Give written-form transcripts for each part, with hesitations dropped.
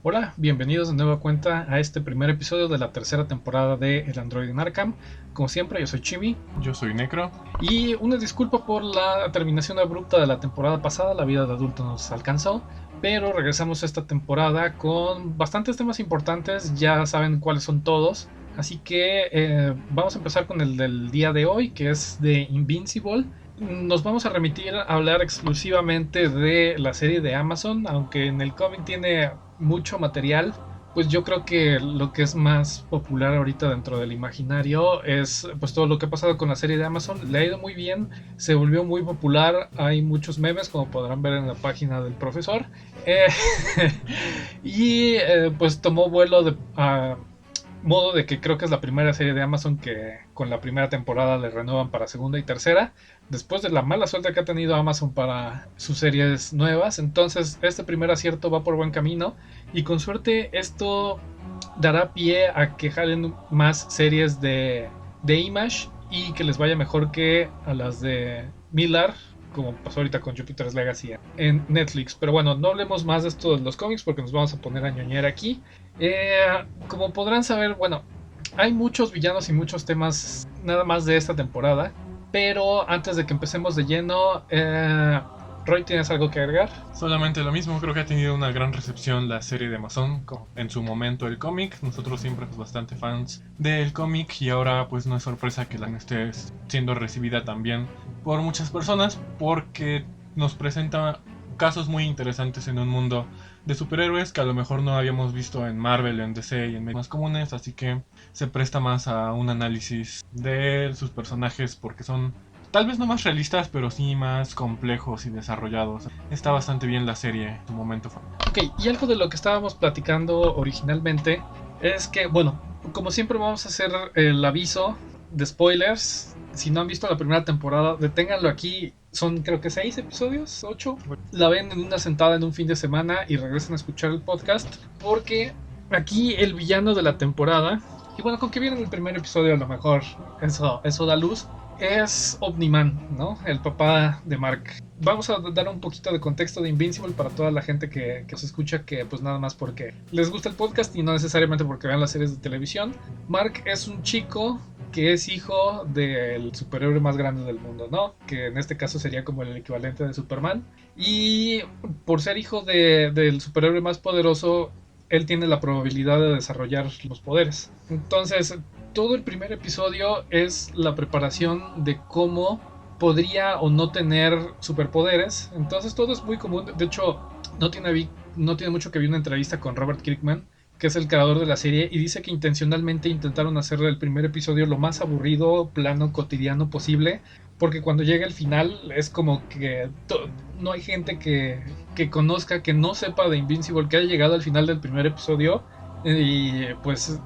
Hola, bienvenidos de nueva cuenta a este primer episodio de la tercera temporada de El Android en Arkham. Como siempre, yo soy Chimi. Yo soy Necro. Y una disculpa por la terminación abrupta de la temporada pasada, la vida de adulto nos alcanzó. Pero regresamos esta temporada con bastantes temas importantes, ya saben cuáles son todos. Así que vamos a empezar con el del día de hoy, que es de Invincible. Nos vamos a remitir a hablar exclusivamente de la serie de Amazon, aunque en el cómic tiene mucho material. Pues yo creo que lo que es más popular ahorita dentro del imaginario es pues todo lo que ha pasado con la serie de Amazon. Le ha ido muy bien, se volvió muy popular, hay muchos memes como podrán ver en la página del profesor. Eh, pues tomó vuelo a modo de que creo que es la primera serie de Amazon que con la primera temporada le renuevan para segunda y tercera, después de la mala suerte que ha tenido Amazon para sus series nuevas. Entonces este primer acierto va por buen camino y con suerte esto dará pie a que jalen más series de Image y que les vaya mejor que a las de Millar, como pasó ahorita con Jupiter's Legacy en Netflix. Pero bueno, no hablemos más de esto de los cómics porque nos vamos a poner a ñoñar aquí. Como podrán saber, bueno, hay muchos villanos y muchos temas nada más de esta temporada. Pero antes de que empecemos de lleno, Roy, ¿tienes algo que agregar? Solamente lo mismo, creo que ha tenido una gran recepción la serie de Amazon, en su momento el cómic. Nosotros siempre fuimos bastante fans del cómic y ahora pues no es sorpresa que la esté siendo recibida también por muchas personas porque nos presenta casos muy interesantes en un mundo de superhéroes que a lo mejor no habíamos visto en Marvel, en DC y en medios más comunes, así que se presta más a un análisis de sus personajes porque son tal vez no más realistas, pero sí más complejos y desarrollados. Está bastante bien la serie en su momento. Ok, y algo de lo que estábamos platicando originalmente es que, bueno, como siempre vamos a hacer el aviso de spoilers. Si no han visto la primera temporada, deténganlo aquí. Son creo que 6 episodios, 8. La ven en una sentada en un fin de semana y regresen a escuchar el podcast. Porque aquí el villano de la temporada, y bueno, con que vieron el primer episodio a lo mejor eso da luz, es Omni-Man, ¿no? El papá de Mark. Vamos a dar un poquito de contexto de Invincible para toda la gente que os escucha, que pues nada más porque les gusta el podcast y no necesariamente porque vean las series de televisión. Mark es un chico que es hijo del superhéroe más grande del mundo, ¿no? Que en este caso sería como el equivalente de Superman. Y por ser hijo del superhéroe más poderoso, él tiene la probabilidad de desarrollar los poderes. Entonces, todo el primer episodio es la preparación de cómo podría o no tener superpoderes. Entonces todo es muy común. De hecho, no tiene mucho que ver una entrevista con Robert Kirkman, que es el creador de la serie, y dice que intencionalmente intentaron hacer el primer episodio lo más aburrido, plano, cotidiano posible, porque cuando llega el final es como que no hay gente que conozca, que no sepa de Invincible, que haya llegado al final del primer episodio y pues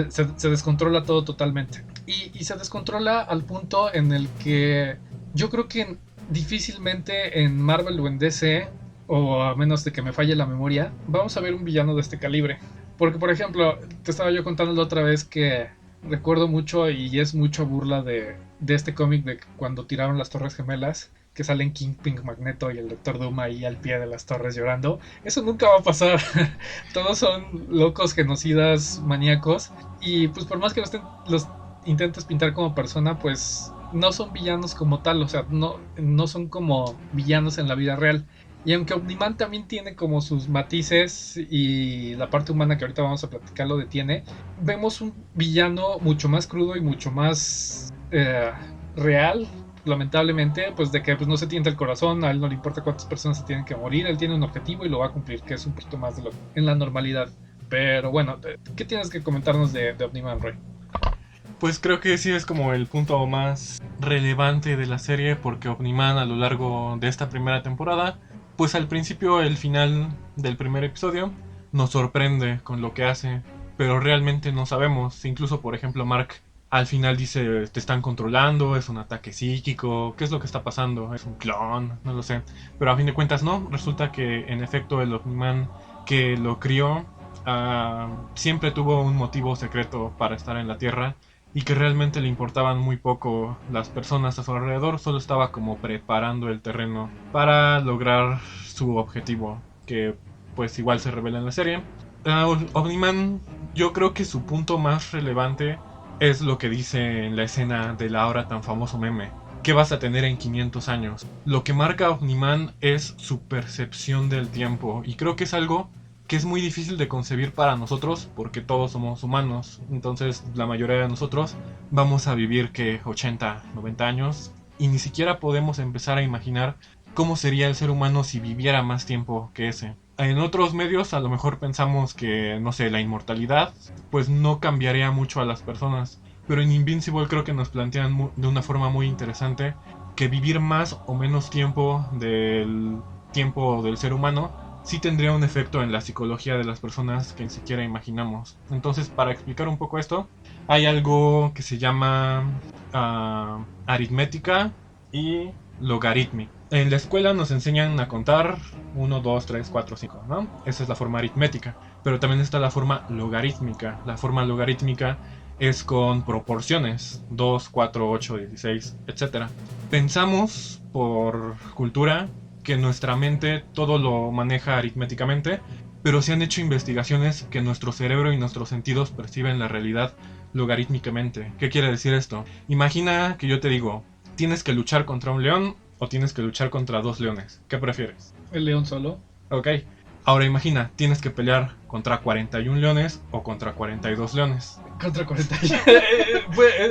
se descontrola todo totalmente. Y se descontrola al punto en el que yo creo que difícilmente en Marvel o en DC, o a menos de que me falle la memoria, vamos a ver un villano de este calibre. Porque, por ejemplo, te estaba yo contando la otra vez que recuerdo mucho y es mucho burla de este cómic de cuando tiraron las Torres Gemelas, que salen Kingpin, Magneto y el Doctor Doom ahí al pie de las torres llorando. Eso nunca va a pasar. Todos son locos, genocidas, maníacos. Y pues por más que los intentes pintar como persona, pues no son villanos como tal. O sea, no son como villanos en la vida real. Y aunque Omniman también tiene como sus matices y la parte humana que ahorita vamos a platicar lo detiene, vemos un villano mucho más crudo y mucho más real, lamentablemente, pues de que pues, no se tienta el corazón, a él no le importa cuántas personas se tienen que morir, él tiene un objetivo y lo va a cumplir, que es un poquito más de lo en la normalidad. Pero bueno, ¿qué tienes que comentarnos de Omniman, Roy? Pues creo que sí es como el punto más relevante de la serie, porque Omni-Man a lo largo de esta primera temporada, pues al principio, el final del primer episodio, nos sorprende con lo que hace, pero realmente no sabemos. Incluso, por ejemplo, Mark al final dice, te están controlando, es un ataque psíquico, ¿qué es lo que está pasando? ¿Es un clon? No lo sé. Pero a fin de cuentas no, resulta que en efecto el Omni-Man que lo crió siempre tuvo un motivo secreto para estar en la Tierra y que realmente le importaban muy poco las personas a su alrededor, solo estaba como preparando el terreno para lograr su objetivo, que pues igual se revela en la serie. Omniman, yo creo que su punto más relevante es lo que dice en la escena del ahora tan famoso meme. ¿Qué vas a tener en 500 años? Lo que marca Omniman es su percepción del tiempo, y creo que es algo que es muy difícil de concebir para nosotros porque todos somos humanos. Entonces la mayoría de nosotros vamos a vivir que 80, 90 años y ni siquiera podemos empezar a imaginar cómo sería el ser humano si viviera más tiempo que ese. En otros medios a lo mejor pensamos que, no sé, la inmortalidad pues no cambiaría mucho a las personas, pero en Invincible creo que nos plantean de una forma muy interesante que vivir más o menos tiempo del ser humano sí tendría un efecto en la psicología de las personas que ni siquiera imaginamos. Entonces, para explicar un poco esto, hay algo que se llama aritmética y logarítmica. En la escuela nos enseñan a contar 1, 2, 3, 4, 5, ¿no? Esa es la forma aritmética. Pero también está la forma logarítmica. La forma logarítmica es con proporciones, 2, 4, 8, 16, etc. Pensamos por cultura que nuestra mente todo lo maneja aritméticamente, pero se han hecho investigaciones que nuestro cerebro y nuestros sentidos perciben la realidad logarítmicamente. ¿Qué quiere decir esto? Imagina que yo te digo, tienes que luchar contra un león o tienes que luchar contra 2 leones. ¿Qué prefieres? El león solo. Ok. Ahora imagina, tienes que pelear contra 41 leones o contra 42 leones. Contra 40.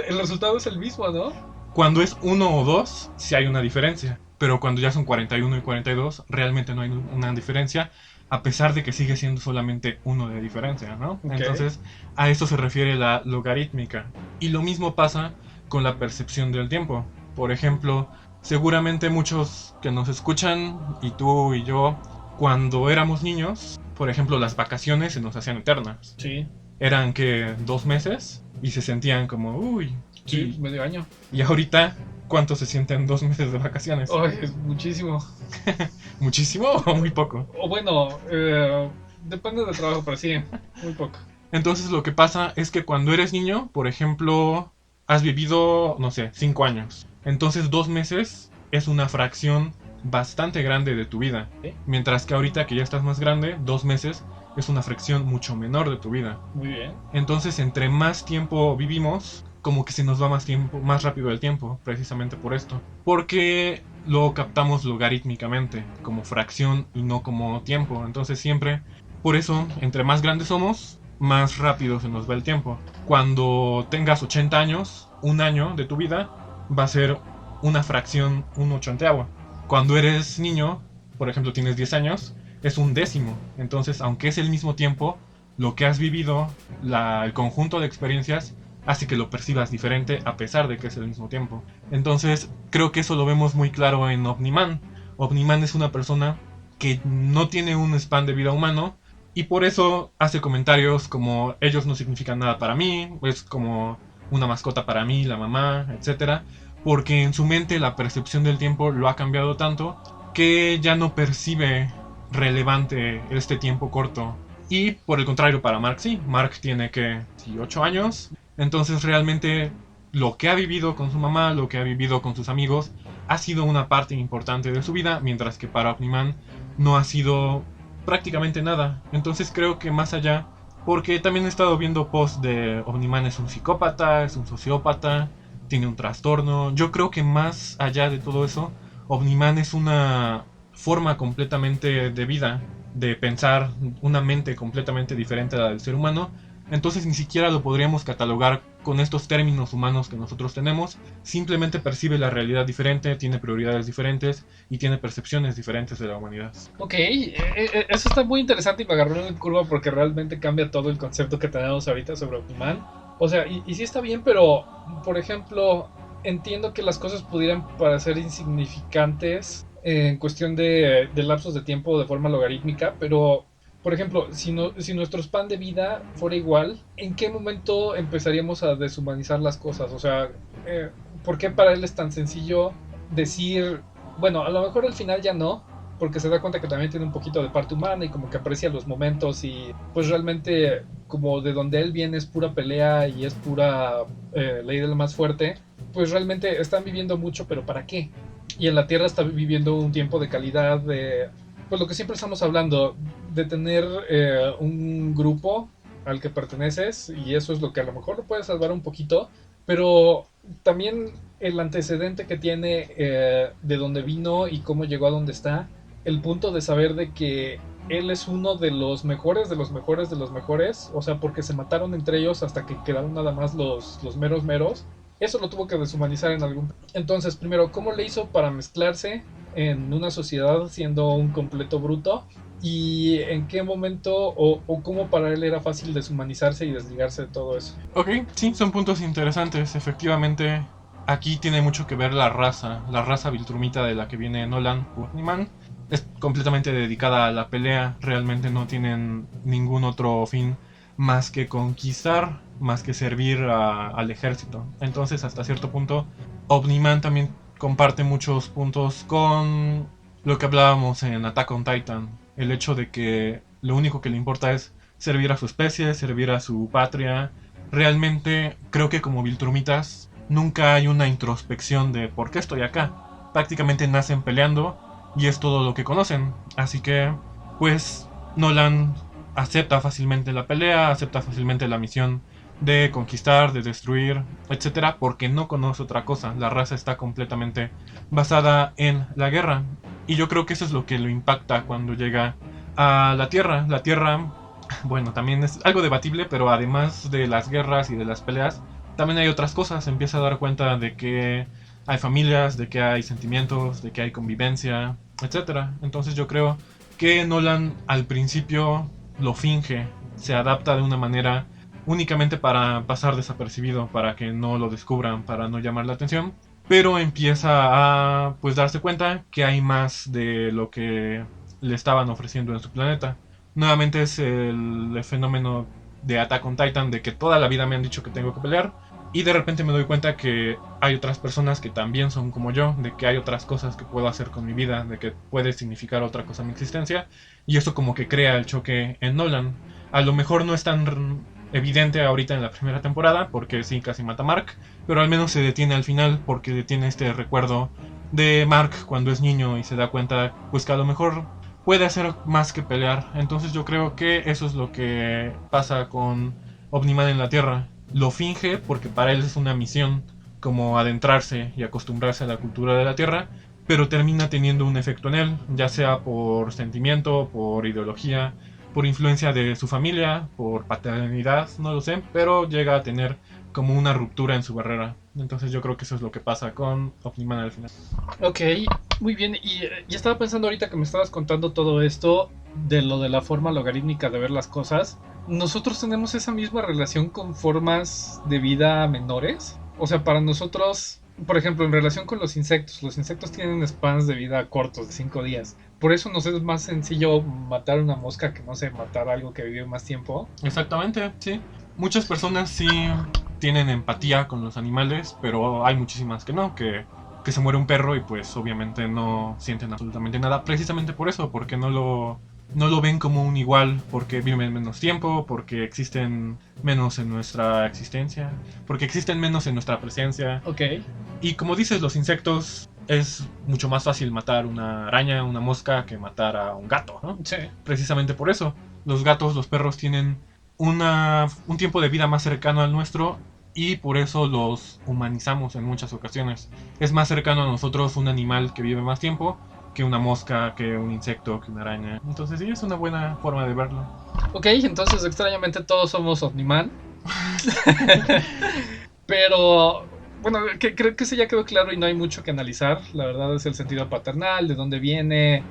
El resultado es el mismo, ¿no? Cuando es 1 o 2, sí hay una diferencia. Pero cuando ya son 41 y 42, realmente no hay una diferencia, a pesar de que sigue siendo solamente 1 de diferencia, ¿no? Okay. Entonces, a eso se refiere la logarítmica. Y lo mismo pasa con la percepción del tiempo. Por ejemplo, seguramente muchos que nos escuchan, y tú y yo, cuando éramos niños, por ejemplo, las vacaciones se nos hacían eternas. Sí. Eran que 2 meses y se sentían como, uy. Sí, medio año. Y ahorita, ¿cuánto se sienten 2 meses de vacaciones? Ay, es muchísimo. ¿Muchísimo o muy poco? O bueno, depende del trabajo, pero sí, muy poco. Entonces lo que pasa es que cuando eres niño, por ejemplo, has vivido, no sé, 5 años. Entonces 2 meses es una fracción bastante grande de tu vida. ¿Sí? Mientras que ahorita que ya estás más grande, 2 meses es una fracción mucho menor de tu vida. Muy bien. Entonces entre más tiempo vivimos, como que se nos va más rápido el tiempo, precisamente por esto. Porque lo captamos logarítmicamente, como fracción y no como tiempo. Entonces siempre, por eso, entre más grandes somos, más rápido se nos va el tiempo. Cuando tengas 80 años, un año de tu vida va a ser una fracción, un ochenteavo. Cuando eres niño, por ejemplo tienes 10 años, es un décimo. Entonces, aunque es el mismo tiempo, lo que has vivido, el conjunto de experiencias, hace que lo percibas diferente a pesar de que es el mismo tiempo. Entonces creo que eso lo vemos muy claro en Omniman. Omniman es una persona que no tiene un span de vida humano y por eso hace comentarios como ellos no significan nada para mí, es como una mascota para mí, la mamá, etc. Porque en su mente la percepción del tiempo lo ha cambiado tanto que ya no percibe relevante este tiempo corto. Y por el contrario para Mark sí, Mark tiene que 8 años. Entonces realmente lo que ha vivido con su mamá, lo que ha vivido con sus amigos, ha sido una parte importante de su vida, mientras que para Omniman no ha sido prácticamente nada. Entonces creo que más allá, porque también he estado viendo posts de Omniman es un psicópata, es un sociópata, tiene un trastorno. Yo creo que más allá de todo eso, Omniman es una forma completamente de vida, de pensar, una mente completamente diferente a la del ser humano. Entonces ni siquiera lo podríamos catalogar con estos términos humanos que nosotros tenemos. Simplemente percibe la realidad diferente, tiene prioridades diferentes y tiene percepciones diferentes de la humanidad. Ok, eso está muy interesante y me agarró en curva porque realmente cambia todo el concepto que tenemos ahorita sobre Omniman. O sea, y sí está bien, pero por ejemplo, entiendo que las cosas pudieran parecer insignificantes en cuestión de lapsos de tiempo de forma logarítmica, pero por ejemplo, si nuestro span de vida fuera igual, ¿en qué momento empezaríamos a deshumanizar las cosas? O sea, ¿por qué para él es tan sencillo decir, bueno, a lo mejor al final ya no, porque se da cuenta que también tiene un poquito de parte humana y como que aprecia los momentos y pues realmente como de donde él viene es pura pelea y es pura ley del más fuerte, pues realmente están viviendo mucho, pero ¿para qué? Y en la Tierra está viviendo un tiempo de calidad, pues lo que siempre estamos hablando, de tener un grupo al que perteneces, y eso es lo que a lo mejor lo puede salvar un poquito, pero también el antecedente que tiene de dónde vino y cómo llegó a donde está, el punto de saber de que él es uno de los mejores, de los mejores, de los mejores, o sea, porque se mataron entre ellos hasta que quedaron nada más los meros meros, eso lo tuvo que deshumanizar en algún... Entonces, primero, ¿cómo le hizo para mezclarse en una sociedad siendo un completo bruto? ¿Y en qué momento o cómo para él era fácil deshumanizarse y desligarse de todo eso? Ok, sí, son puntos interesantes. Efectivamente, aquí tiene mucho que ver la raza Viltrumita de la que viene Nolan Burniman. Es completamente dedicada a la pelea, realmente no tienen ningún otro fin más que conquistar, más que servir al ejército. Entonces, hasta cierto punto, Omniman también comparte muchos puntos con lo que hablábamos en Attack on Titan. El hecho de que lo único que le importa es servir a su especie, servir a su patria. Realmente creo que como Viltrumitas nunca hay una introspección de por qué estoy acá. Prácticamente nacen peleando y es todo lo que conocen. Así que, pues, Nolan acepta fácilmente la pelea, acepta fácilmente la misión de conquistar, de destruir, etcétera, porque no conoce otra cosa. La raza está completamente basada en la guerra. Y yo creo que eso es lo que lo impacta cuando llega a la Tierra. La Tierra, bueno, también es algo debatible, pero además de las guerras y de las peleas, también hay otras cosas. Se empieza a dar cuenta de que hay familias, de que hay sentimientos, de que hay convivencia, etcétera. Entonces yo creo que Nolan al principio lo finge, se adapta de una manera únicamente para pasar desapercibido, para que no lo descubran, para no llamar la atención, pero empieza a pues darse cuenta que hay más de lo que le estaban ofreciendo en su planeta. Nuevamente es el fenómeno de Attack on Titan, de que toda la vida me han dicho que tengo que pelear, y de repente me doy cuenta que hay otras personas que también son como yo, de que hay otras cosas que puedo hacer con mi vida, de que puede significar otra cosa mi existencia, y eso como que crea el choque en Nolan. A lo mejor no es tan evidente ahorita en la primera temporada, porque sí, casi mata a Mark, pero al menos se detiene al final porque detiene este recuerdo de Mark cuando es niño y se da cuenta pues que a lo mejor puede hacer más que pelear. Entonces yo creo que eso es lo que pasa con Omniman en la Tierra. Lo finge porque para él es una misión como adentrarse y acostumbrarse a la cultura de la Tierra, pero termina teniendo un efecto en él, ya sea por sentimiento, por ideología, por influencia de su familia, por paternidad, no lo sé, pero llega a tener como una ruptura en su barrera. Entonces yo creo que eso es lo que pasa con Omniman al final. Ok, muy bien. Y estaba pensando ahorita que me estabas contando todo esto de lo de la forma logarítmica de ver las cosas. ¿Nosotros tenemos esa misma relación con formas de vida menores? O sea, para nosotros, por ejemplo, en relación con los insectos tienen spans de vida cortos, de 5 días. Por eso nos es más sencillo matar una mosca que, no sé, matar algo que vive más tiempo. Exactamente, sí. Muchas personas sí tienen empatía con los animales, pero hay muchísimas que no, que se muere un perro y pues obviamente no sienten absolutamente nada, precisamente por eso, porque no lo ven como un igual, porque viven menos tiempo, porque existen menos en nuestra existencia, porque existen menos en nuestra presencia. Ok. Y como dices, los insectos es mucho más fácil matar una araña, una mosca, que matar a un gato, ¿no? Sí. Precisamente por eso, los gatos, los perros tienen un tiempo de vida más cercano al nuestro y por eso los humanizamos en muchas ocasiones. Es más cercano a nosotros un animal que vive más tiempo que una mosca, que un insecto, que una araña. Entonces sí, es una buena forma de verlo. Ok, entonces extrañamente todos somos Omniman. Pero bueno, creo que eso ya quedó claro y no hay mucho que analizar. La verdad es el sentido paternal, de dónde viene.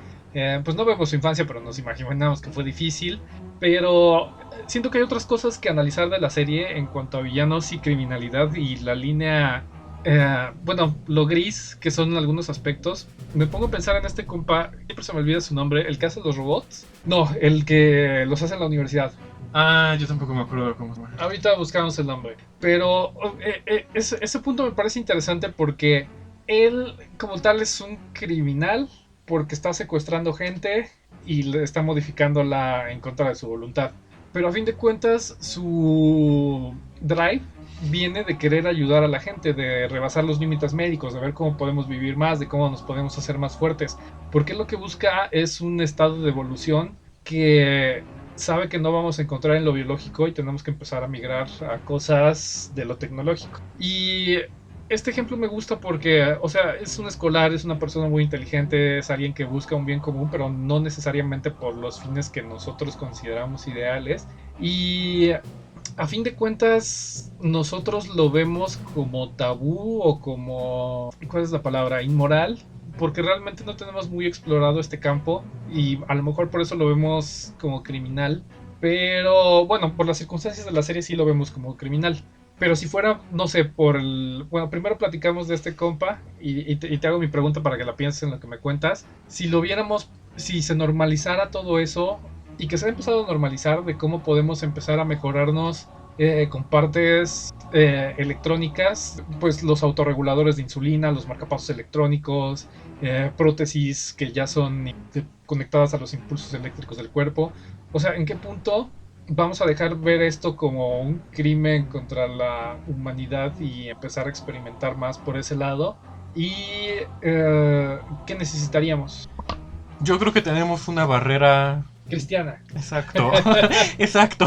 Pues no vemos su infancia, pero nos imaginamos que fue difícil. Pero siento que hay otras cosas que analizar de la serie en cuanto a villanos y criminalidad y la línea, bueno, lo gris que son algunos aspectos. Me pongo a pensar en este compa, siempre se me olvida su nombre, el que hace los robots. No, el que los hace en la universidad. Ah, yo tampoco me acuerdo cómo se llama. Ahorita buscamos el nombre. Pero ese punto me parece interesante porque él como tal es un criminal porque está secuestrando gente y le está modificándola en contra de su voluntad. pero a fin de cuentas su drive viene de querer ayudar a la gente, de rebasar los límites médicos, de ver cómo podemos vivir más, de cómo nos podemos hacer más fuertes, porque lo que busca es un estado de evolución que sabe que no vamos a encontrar en lo biológico y tenemos que empezar a migrar a cosas de lo tecnológico. Y este ejemplo me gusta porque, o sea, es un escolar, es una persona muy inteligente, es alguien que busca un bien común, pero no necesariamente por los fines que nosotros consideramos ideales. Y a fin de cuentas, nosotros lo vemos como tabú o como, ¿cuál es la palabra? Inmoral, porque realmente no tenemos muy explorado este campo y a lo mejor por eso lo vemos como criminal. Pero bueno, por las circunstancias de la serie sí lo vemos como criminal. Pero si fuera, no sé, por el... Bueno, primero platicamos de este compa y te hago mi pregunta para que la pienses en lo que me cuentas. Si lo viéramos, si se normalizara todo eso y que se ha empezado a normalizar de cómo podemos empezar a mejorarnos con partes electrónicas, pues los autorreguladores de insulina, los marcapasos electrónicos, prótesis que ya son conectadas a los impulsos eléctricos del cuerpo. O sea, ¿en qué punto vamos a dejar ver esto como un crimen contra la humanidad y empezar a experimentar más por ese lado? ¿Y qué necesitaríamos? Yo creo que tenemos una barrera Cristiana. exacto, exacto.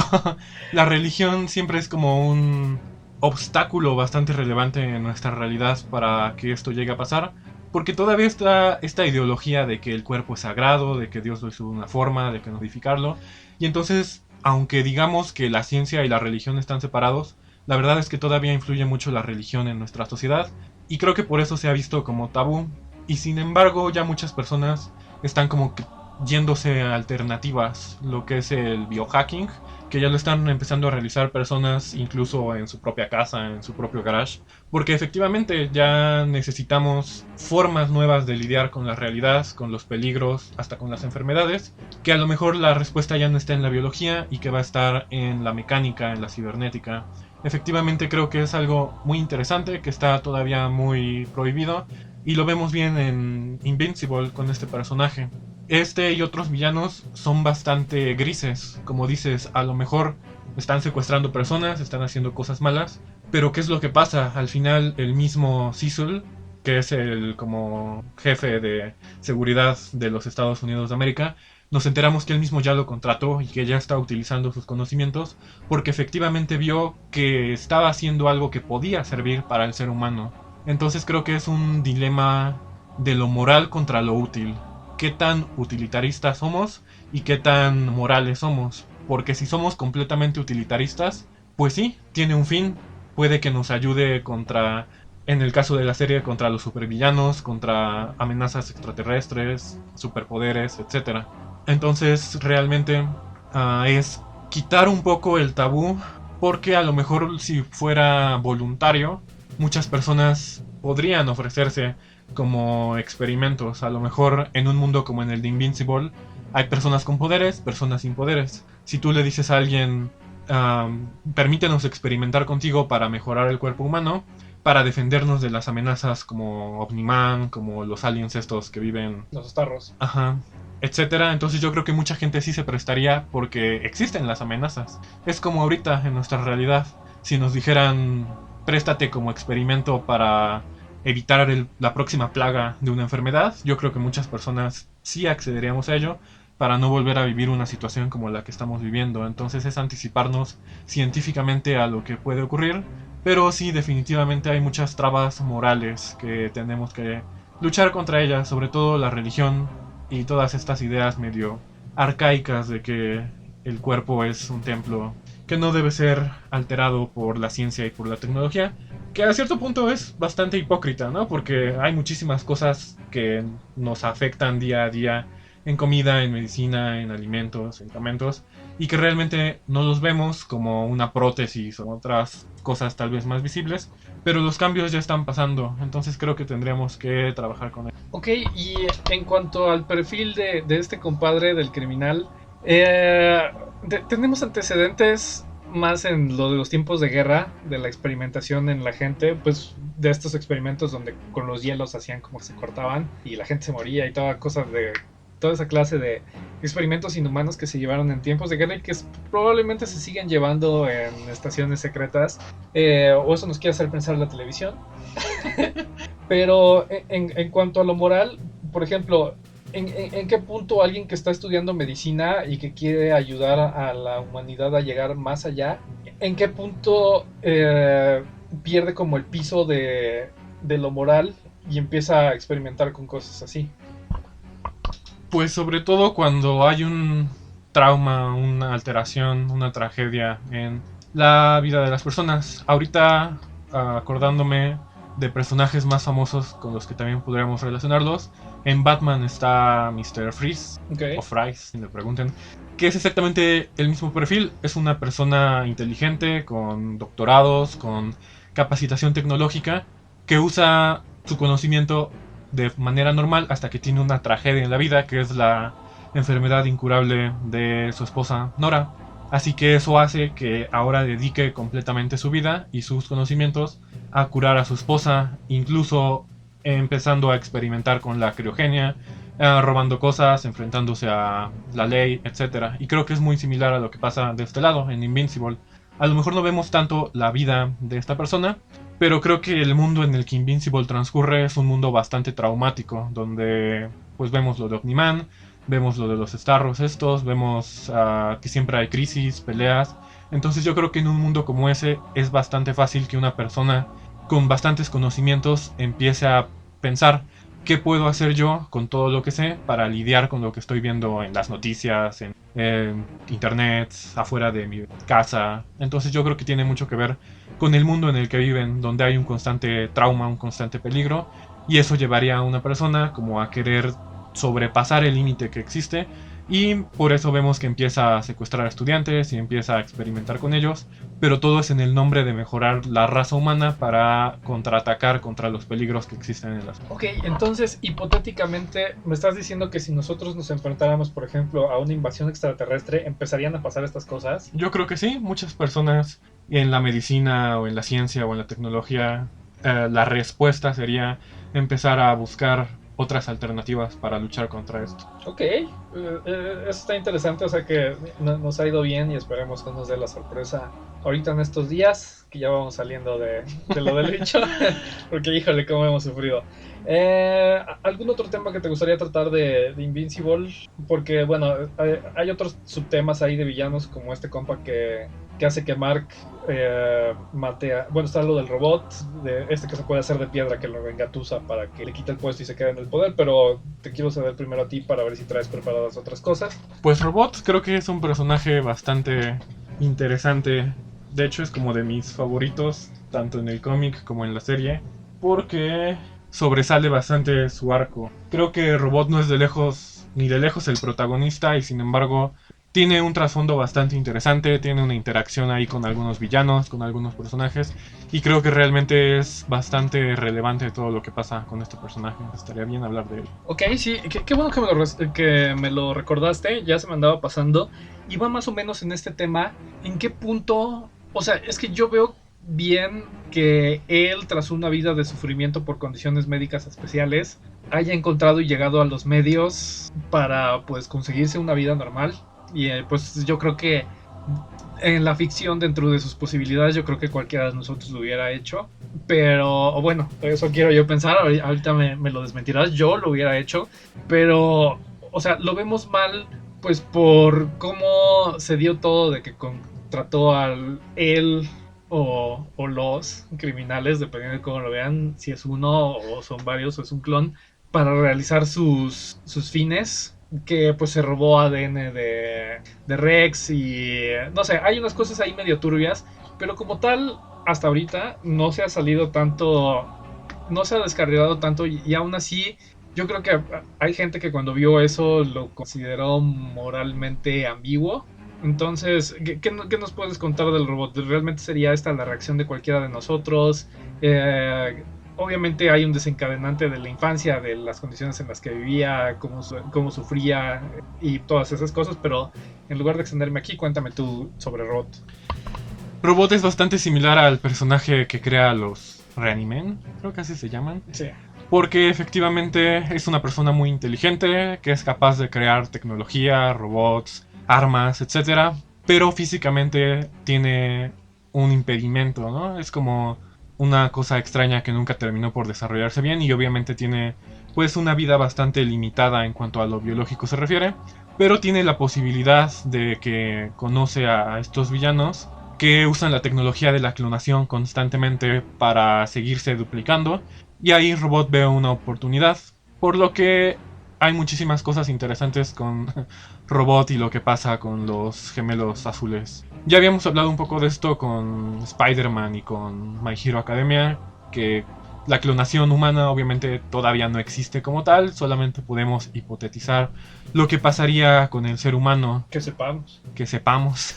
La religión siempre es como un obstáculo bastante relevante en nuestra realidad para que esto llegue a pasar, porque todavía está esta ideología de que el cuerpo es sagrado, de que Dios lo hizo de una forma, de que no modificarlo, y entonces, aunque digamos que la ciencia y la religión están separados, la verdad es que todavía influye mucho la religión en nuestra sociedad, y creo que por eso se ha visto como tabú, y sin embargo ya muchas personas están como que yéndose a alternativas, lo que es el biohacking, que ya lo están empezando a realizar personas incluso en su propia casa, en su propio garage, porque efectivamente ya necesitamos formas nuevas de lidiar con la realidad, con los peligros, hasta con las enfermedades, que a lo mejor la respuesta ya no está en la biología y que va a estar en la mecánica, en la cibernética. Efectivamente creo que es algo muy interesante, que está todavía muy prohibido, y lo vemos bien en Invincible con este personaje. Este y otros villanos son bastante grises, como dices, a lo mejor están secuestrando personas, están haciendo cosas malas, pero ¿qué es lo que pasa? Al final el mismo Cecil, que es el como jefe de seguridad de los Estados Unidos de América, nos enteramos que él mismo ya lo contrató y que ya está utilizando sus conocimientos porque efectivamente vio que estaba haciendo algo que podía servir para el ser humano. Entonces creo que es un dilema de lo moral contra lo útil. Qué tan utilitaristas somos y qué tan morales somos. Porque si somos completamente utilitaristas, pues sí, tiene un fin. Puede que nos ayude contra, en el caso de la serie, contra los supervillanos, contra amenazas extraterrestres, superpoderes, etc. Entonces realmente es quitar un poco el tabú, porque a lo mejor si fuera voluntario, muchas personas podrían ofrecerse como experimentos. A lo mejor en un mundo como en el de Invincible hay personas con poderes, personas sin poderes. Si tú le dices a alguien, permítenos experimentar contigo para mejorar el cuerpo humano, para defendernos de las amenazas como Omni-Man, como los aliens estos que viven... Los starros. Ajá, etcétera. Entonces yo creo que mucha gente sí se prestaría porque existen las amenazas. Es como ahorita en nuestra realidad. Si nos dijeran, préstate como experimento para evitar la próxima plaga de una enfermedad, yo creo que muchas personas sí accederíamos a ello para no volver a vivir una situación como la que estamos viviendo. Entonces es anticiparnos científicamente a lo que puede ocurrir, pero sí, definitivamente hay muchas trabas morales que tenemos que luchar contra ellas, sobre todo la religión y todas estas ideas medio arcaicas de que el cuerpo es un templo que no debe ser alterado por la ciencia y por la tecnología, que a cierto punto es bastante hipócrita, ¿no? Porque hay muchísimas cosas que nos afectan día a día en comida, en medicina, en alimentos, en medicamentos, y que realmente no los vemos como una prótesis o otras cosas tal vez más visibles, pero los cambios ya están pasando, entonces creo que tendríamos que trabajar con él. Ok, y en cuanto al perfil de este compadre del criminal, tenemos antecedentes más en lo de los tiempos de guerra, de la experimentación en la gente, pues de estos experimentos donde con los hielos hacían como que se cortaban y la gente se moría y toda toda esa clase de experimentos inhumanos que se llevaron en tiempos de guerra y que probablemente se siguen llevando en estaciones secretas, o eso nos quiere hacer pensar la televisión. Pero en cuanto a lo moral, por ejemplo, ¿en qué punto alguien que está estudiando medicina y que quiere ayudar a la humanidad a llegar más allá, en qué punto pierde como el piso de lo moral y empieza a experimentar con cosas así? Pues sobre todo cuando hay un trauma, una alteración, una tragedia en la vida de las personas. Ahorita, acordándome de personajes más famosos con los que también podríamos relacionarlos, en Batman está Mr. Freeze, Okay. o Freeze, si me pregunten, que es exactamente el mismo perfil. Es una persona inteligente, con doctorados, con capacitación tecnológica, que usa su conocimiento de manera normal hasta que tiene una tragedia en la vida, que es la enfermedad incurable de su esposa Nora. Así que eso hace que ahora dedique completamente su vida y sus conocimientos a curar a su esposa, incluso empezando a experimentar con la criogenia, robando cosas, enfrentándose a la ley, etc. Y creo que es muy similar a lo que pasa de este lado, en Invincible. A lo mejor no vemos tanto la vida de esta persona, pero creo que el mundo en el que Invincible transcurre es un mundo bastante traumático, donde pues vemos lo de Omni-Man, vemos lo de los Starros estos, vemos que siempre hay crisis, peleas. Entonces yo creo que en un mundo como ese es bastante fácil que una persona con bastantes conocimientos empiece a pensar qué puedo hacer yo con todo lo que sé para lidiar con lo que estoy viendo en las noticias, en internet, afuera de mi casa. Entonces yo creo que tiene mucho que ver con el mundo en el que viven, donde hay un constante trauma, un constante peligro, y eso llevaría a una persona como a querer sobrepasar el límite que existe, y por eso vemos que empieza a secuestrar a estudiantes y empieza a experimentar con ellos, pero todo es en el nombre de mejorar la raza humana para contraatacar contra los peligros que existen en las... Ok, entonces hipotéticamente me estás diciendo que si nosotros nos enfrentáramos, por ejemplo, a una invasión extraterrestre, ¿empezarían a pasar estas cosas? Yo creo que sí, muchas personas en la medicina o en la ciencia o en la tecnología, la respuesta sería empezar a buscar otras alternativas para luchar contra esto. Ok, eso está interesante, o sea que nos ha ido bien y esperemos que nos dé la sorpresa ahorita en estos días, que ya vamos saliendo de lo del bicho, porque híjole, cómo hemos sufrido. ¿Algún otro tema que te gustaría tratar de Invincible? Porque bueno, hay otros subtemas ahí de villanos, como este compa que hace que Mark mate a... Bueno, está lo del robot, de este que se puede hacer de piedra, que lo engatusa para que le quite el puesto y se quede en el poder, pero te quiero ceder primero a ti para ver si traes preparadas otras cosas. Pues Robot creo que es un personaje bastante interesante. De hecho es como de mis favoritos, tanto en el cómic como en la serie, porque sobresale bastante su arco. Creo que Robot no es ni de lejos el protagonista, y sin embargo tiene un trasfondo bastante interesante, tiene una interacción ahí con algunos villanos, con algunos personajes, y creo que realmente es bastante relevante todo lo que pasa con este personaje. Estaría bien hablar de él. Ok, sí, qué bueno que me lo recordaste, ya se me andaba pasando. Y va más o menos en este tema, ¿en qué punto? O sea, es que yo veo bien que él, tras una vida de sufrimiento por condiciones médicas especiales, haya encontrado y llegado a los medios para pues conseguirse una vida normal. Y pues yo creo que en la ficción, dentro de sus posibilidades, yo creo que cualquiera de nosotros lo hubiera hecho. Pero bueno, eso quiero yo pensar. Ahorita me lo desmentirás, yo lo hubiera hecho. Pero, o sea, lo vemos mal pues por cómo se dio todo de que contrató al él o los criminales, dependiendo de cómo lo vean, si es uno o son varios o es un clon, para realizar sus fines, que pues se robó ADN de Rex y no sé, hay unas cosas ahí medio turbias, pero como tal, hasta ahorita no se ha salido tanto, no se ha descarrilado tanto y aún así yo creo que hay gente que cuando vio eso lo consideró moralmente ambiguo. Entonces, ¿qué nos puedes contar del robot? ¿Realmente sería esta la reacción de cualquiera de nosotros? Obviamente hay un desencadenante de la infancia, de las condiciones en las que vivía, cómo sufría y todas esas cosas, pero en lugar de extenderme aquí, cuéntame tú sobre Robot. Robot es bastante similar al personaje que crea los Reanimen, creo que así se llaman. Sí. porque efectivamente es una persona muy inteligente, que es capaz de crear tecnología, robots, armas, etcétera, pero físicamente tiene un impedimento, ¿no? Es como una cosa extraña que nunca terminó por desarrollarse bien y obviamente tiene pues una vida bastante limitada en cuanto a lo biológico se refiere, pero tiene la posibilidad de que conoce a estos villanos que usan la tecnología de la clonación constantemente para seguirse duplicando, y ahí Robot ve una oportunidad, por lo que hay muchísimas cosas interesantes con Robot y lo que pasa con los gemelos azules. Ya habíamos hablado un poco de esto con Spider-Man y con My Hero Academia, que la clonación humana obviamente todavía no existe como tal, solamente podemos hipotetizar lo que pasaría con el ser humano. Que sepamos. Que sepamos.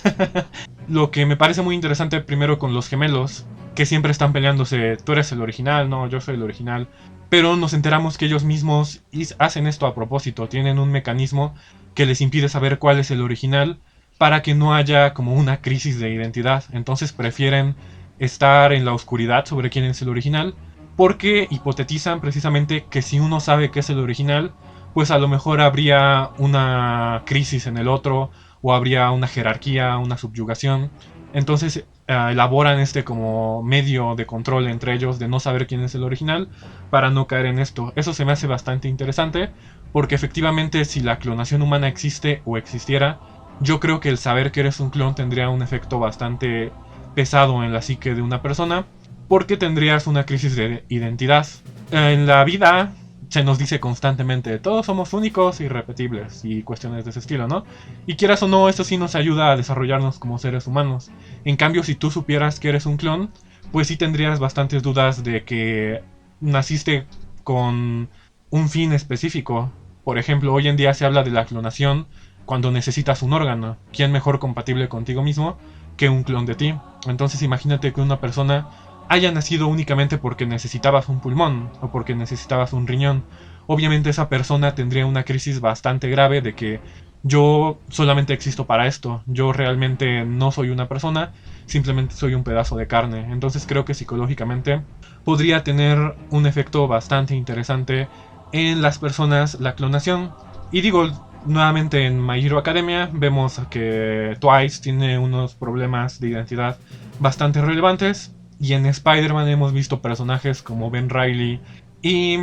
Lo que me parece muy interesante primero con los gemelos, que siempre están peleándose, tú eres el original, no, yo soy el original. Pero nos enteramos que ellos mismos hacen esto a propósito, tienen un mecanismo que les impide saber cuál es el original para que no haya como una crisis de identidad. Entonces prefieren estar en la oscuridad sobre quién es el original, porque hipotetizan precisamente que si uno sabe que es el original, pues a lo mejor habría una crisis en el otro, o habría una jerarquía, una subyugación. Entonces elaboran este como medio de control entre ellos de no saber quién es el original para no caer en esto. Eso se me hace bastante interesante porque efectivamente si la clonación humana existe o existiera, yo creo que el saber que eres un clon tendría un efecto bastante pesado en la psique de una persona, porque tendrías una crisis de identidad. En la vida se nos dice constantemente, todos somos únicos y irrepetibles y cuestiones de ese estilo, ¿no? Y quieras o no, eso sí nos ayuda a desarrollarnos como seres humanos. En cambio, si tú supieras que eres un clon, pues sí tendrías bastantes dudas de que naciste con un fin específico. Por ejemplo, hoy en día se habla de la clonación cuando necesitas un órgano. ¿Quién mejor compatible contigo mismo que un clon de ti? Entonces imagínate que una persona haya nacido únicamente porque necesitabas un pulmón o porque necesitabas un riñón. Obviamente esa persona tendría una crisis bastante grave de que yo solamente existo para esto, yo realmente no soy una persona, simplemente soy un pedazo de carne. Entonces creo que psicológicamente podría tener un efecto bastante interesante en las personas la clonación. Y digo, nuevamente en My Hero Academia vemos que Twice tiene unos problemas de identidad bastante relevantes. Y en Spider-Man hemos visto personajes como Ben Reilly y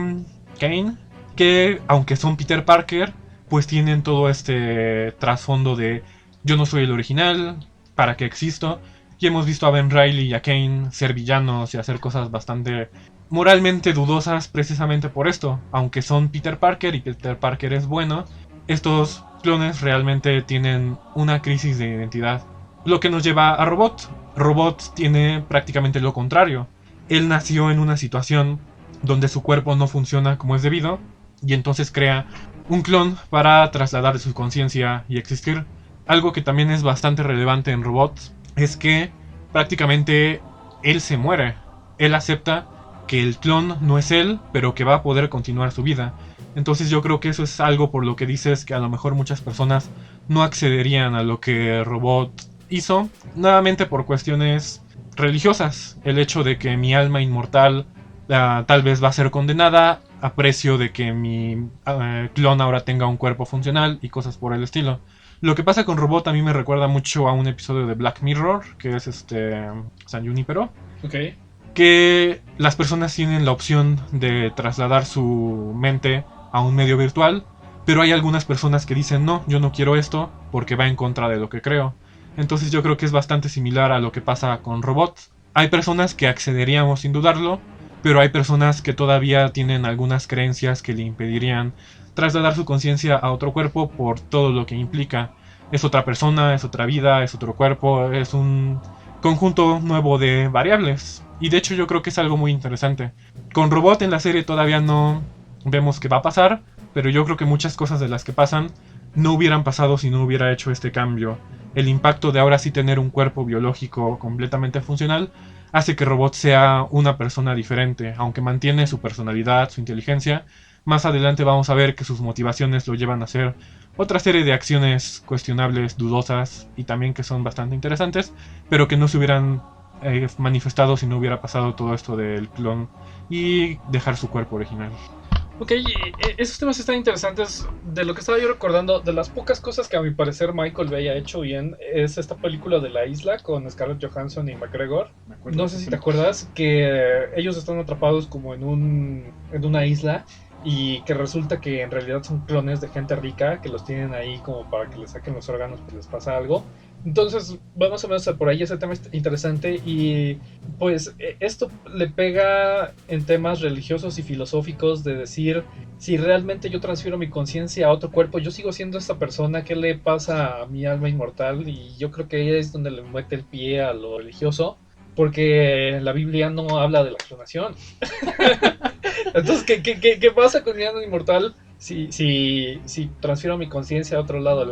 Kane, que aunque son Peter Parker, pues tienen todo este trasfondo de yo no soy el original, ¿para qué existo? Y hemos visto a Ben Reilly y a Kane ser villanos y hacer cosas bastante moralmente dudosas precisamente por esto. Aunque son Peter Parker y Peter Parker es bueno, estos clones realmente tienen una crisis de identidad. Lo que nos lleva a Robot. Robot tiene prácticamente lo contrario. Él nació en una situación donde su cuerpo no funciona como es debido y entonces crea un clon para trasladar su conciencia y existir. Algo que también es bastante relevante en Robot es que prácticamente él se muere. Él acepta que el clon no es él, pero que va a poder continuar su vida. Entonces yo creo que eso es algo por lo que dices que a lo mejor muchas personas no accederían a lo que Robot hizo, nuevamente por cuestiones religiosas. El hecho de que mi alma inmortal tal vez va a ser condenada a precio de que mi clon ahora tenga un cuerpo funcional y cosas por el estilo. Lo que pasa con Robot a mí me recuerda mucho a un episodio de Black Mirror, que es San Junipero. Okay. Que las personas tienen la opción de trasladar su mente a un medio virtual, pero hay algunas personas que dicen no, yo no quiero esto porque va en contra de lo que creo. Entonces yo creo que es bastante similar a lo que pasa con Robot. Hay personas que accederíamos sin dudarlo, pero hay personas que todavía tienen algunas creencias que le impedirían trasladar su conciencia a otro cuerpo por todo lo que implica. Es otra persona, es otra vida, es otro cuerpo, es un conjunto nuevo de variables. Y de hecho yo creo que es algo muy interesante. Con Robot en la serie todavía no vemos qué va a pasar, pero yo creo que muchas cosas de las que pasan no hubieran pasado si no hubiera hecho este cambio. El impacto de ahora sí tener un cuerpo biológico completamente funcional hace que Robot sea una persona diferente, aunque mantiene su personalidad, su inteligencia. Más adelante vamos a ver que sus motivaciones lo llevan a hacer otra serie de acciones cuestionables, dudosas y también que son bastante interesantes, pero que no se hubieran manifestado si no hubiera pasado todo esto del clon y dejar su cuerpo original. Ok, esos temas están interesantes. De lo que estaba yo recordando, de las pocas cosas que a mi parecer Michael Bay ha hecho bien, es esta película de La Isla con Scarlett Johansson y McGregor. No sé si te acuerdas que ellos están atrapados como en una isla y que resulta que en realidad son clones de gente rica que los tienen ahí como para que les saquen los órganos si les pasa algo. Entonces, vamos a ver por ahí, ese tema es interesante y pues esto le pega en temas religiosos y filosóficos de decir, si realmente yo transfiero mi conciencia a otro cuerpo, yo sigo siendo esta persona, ¿qué le pasa a mi alma inmortal? Y yo creo que ahí es donde le mete el pie a lo religioso, porque la Biblia no habla de la clonación. Entonces, ¿qué pasa con mi alma inmortal si transfiero mi conciencia a otro lado?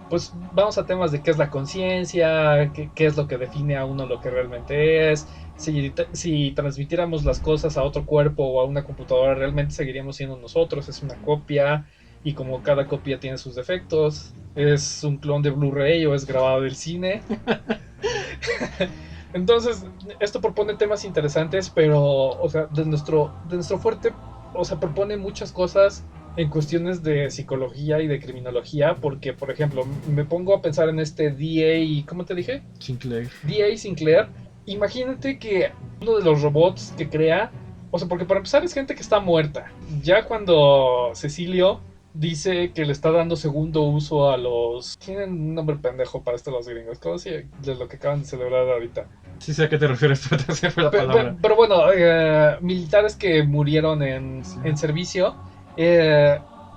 Pues vamos a temas de qué es la conciencia, qué es lo que define a uno lo que realmente es. Si transmitiéramos las cosas a otro cuerpo o a una computadora, realmente seguiríamos siendo nosotros. Es una copia y como cada copia tiene sus defectos, es un clon de Blu-ray o es grabado del cine. Entonces, esto propone temas interesantes, pero, o sea, de nuestro fuerte, o sea, propone muchas cosas en cuestiones de psicología y de criminología, porque, por ejemplo, me pongo a pensar en este D.A., ¿cómo te dije? Sinclair. D.A. Sinclair. Imagínate que uno de los robots que crea, o sea, porque para empezar es gente que está muerta. Ya cuando Cecilio dice que le está dando segundo uso a los... Tienen un nombre pendejo para esto los gringos, ¿cómo se de lo que acaban de celebrar ahorita? Sí sé a qué te refieres, pero te fue la palabra. Pero bueno, militares que murieron en servicio.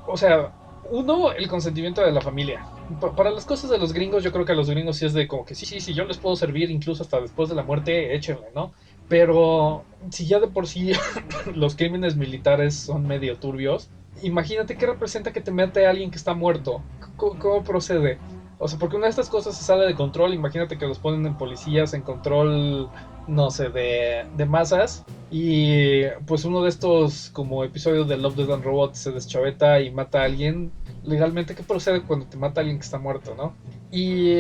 O sea, uno, el consentimiento de la familia. Para las cosas de los gringos, yo creo que a los gringos sí es de como que sí, yo les puedo servir incluso hasta después de la muerte, échenle, ¿no? Pero si ya de por sí los crímenes militares son medio turbios, imagínate qué representa que te mate a alguien que está muerto. ¿Cómo procede? O sea, porque una de estas cosas se sale de control. Imagínate que los ponen en policías, en control, no sé, de masas. Y pues uno de estos como episodios de Love, Death and Robots se deschaveta y mata a alguien. Legalmente, ¿qué procede cuando te mata a alguien que está muerto, no? Y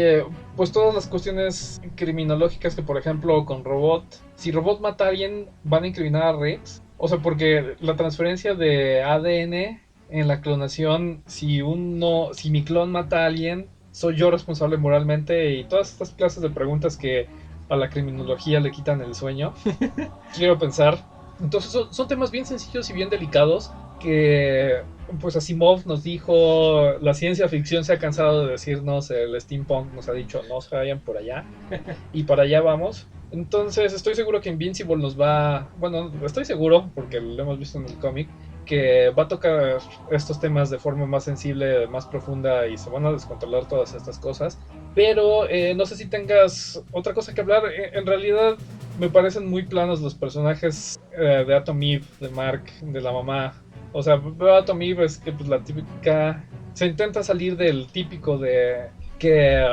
pues todas las cuestiones criminológicas que, por ejemplo, con Robot, si Robot mata a alguien, van a incriminar a Rex. O sea, porque la transferencia de ADN en la clonación, si mi clon mata a alguien, soy yo responsable moralmente, y todas estas clases de preguntas que a la criminología le quitan el sueño. Quiero pensar. Entonces son temas bien sencillos y bien delicados que pues Asimov nos dijo, la ciencia ficción se ha cansado de decirnos, el steampunk nos ha dicho no se vayan por allá y para allá vamos. Entonces estoy seguro que Invincible nos va, bueno, estoy seguro porque lo hemos visto en el cómic, que va a tocar estos temas de forma más sensible, más profunda, y se van a descontrolar todas estas cosas. Pero no sé si tengas otra cosa que hablar. En realidad me parecen muy planos los personajes de Atom Eve, de Mark, de la mamá. O sea, Atom Eve es que pues la típica... Se intenta salir del típico de que